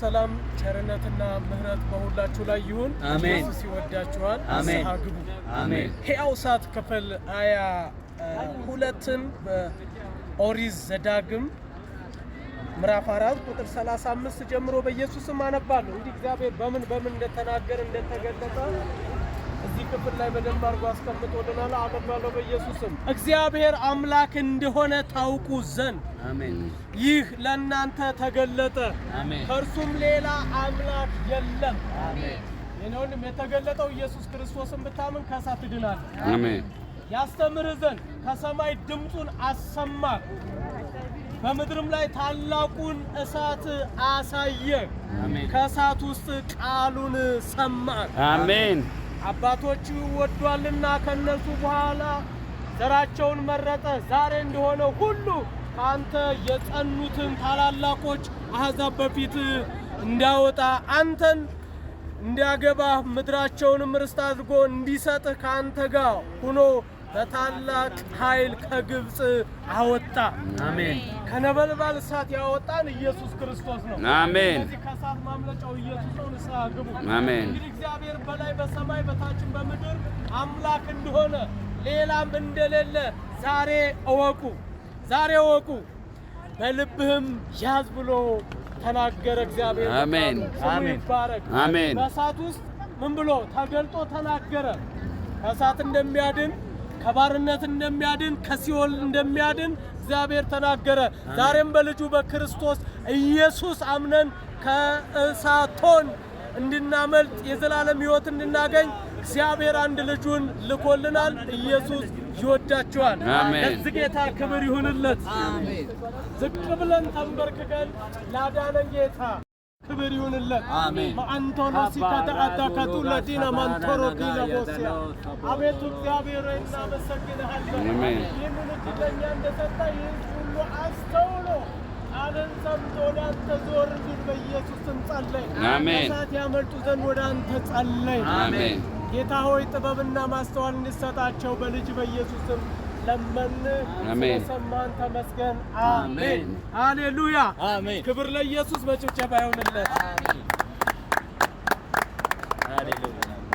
ሰላም ቸርነትና ምህረት በሁላችሁ ላይ ይሁን። ኢየሱስ ይወዳችኋል። አሜን አሜን። ሕያው ሰዓት ክፍል 22ን በኦሪት ዘዳግም ምዕራፍ 4 ቁጥር 35 ጀምሮ በኢየሱስም አነባለሁ። እንግዲህ እግዚአብሔር በምን እንደተናገረ እንደተገለጠ እዚህ ክፍል ላይ በደንብ አድርጎ አስቀምጦልናል። አነባለሁ በኢየሱስም። እግዚአብሔር አምላክ እንደሆነ ታውቁ ዘንድ አሜን። ይህ ለእናንተ ተገለጠ። አሜን። ከእርሱም ሌላ አምላክ የለም። አሜን። የነውንም የተገለጠው ኢየሱስ ክርስቶስን ብታምን ከእሳት ትድናለህ። አሜን። ያስተምርህ ዘንድ ከሰማይ ድምፁን አሰማ፣ በምድርም ላይ ታላቁን እሳት አሳየ። አሜን። ከእሳት ውስጥ ቃሉን ሰማ። አሜን። አባቶቹ ወዷልና ከነሱ በኋላ ዘራቸውን መረጠ። ዛሬ እንደሆነ ሁሉ አንተ የጸኑትን ታላላቆች አሕዛብ በፊት እንዳወጣ አንተን እንዲያገባ ምድራቸውንም ርስት አድርጎ እንዲሰጥህ ከአንተ ጋር ሆኖ በታላቅ ኃይል ከግብፅ አወጣ። አሜን። ከነበልባል እሳት ያወጣን ኢየሱስ ክርስቶስ ነው። አሜን። ስለዚህ ከእሳት ማምለጫው ኢየሱስ ነው። ንስሐ ግቡ። አሜን። እንግዲህ እግዚአብሔር በላይ በሰማይ በታችም በምድር አምላክ እንደሆነ ሌላም እንደሌለ ዛሬ እወቁ፣ ዛሬ እወቁ፣ በልብህም ያዝ ብሎ ተናገረ እግዚአብሔር። አሜን አሜን ይባረክ። አሜን። በእሳት ውስጥ ምን ብሎ ተገልጦ ተናገረ? ከእሳት እንደሚያድን፣ ከባርነት እንደሚያድን፣ ከሲኦል እንደሚያድን እግዚአብሔር ተናገረ። ዛሬም በልጁ በክርስቶስ ኢየሱስ አምነን ከእሳቶን እንድናመልጥ የዘላለም ሕይወት እንድናገኝ እግዚአብሔር አንድ ልጁን ልኮልናል። ኢየሱስ ይወዳችኋል። ለዚህ ጌታ ክብር ይሁንለት። አሜን። ዝቅ ብለን ተንበርክከን ላዳነን ጌታ ክብር ይሁንለት። አሜን። ማንቶሎ ሲካተካታካቱ ለዲና ማንቶሮ ዲለቦሲያ አቤቱ እግዚአብሔር እናመሰግንሃለን። አሜን። ይህንን እድለኛ እንደሰጠ ይህን ሁሉ አስተውሎ ቃልን ሰምቶ ወደ አንተ ዞር እንዲል በኢየሱስ ስም ጸለይ። አሜን። ከእሳት ያመልጡ ዘንድ ወደ አንተ ጸለይ። አሜን። ጌታ ሆይ ጥበብና ማስተዋል እንድሰጣቸው በልጅ በኢየሱስ ስም ለመን። አሜን። ስለሰማን ተመስገን። አሜን። ሃሌሉያ። አሜን። ክብር ለኢየሱስ። በጭብጨባ ይሁንለት። አሜን።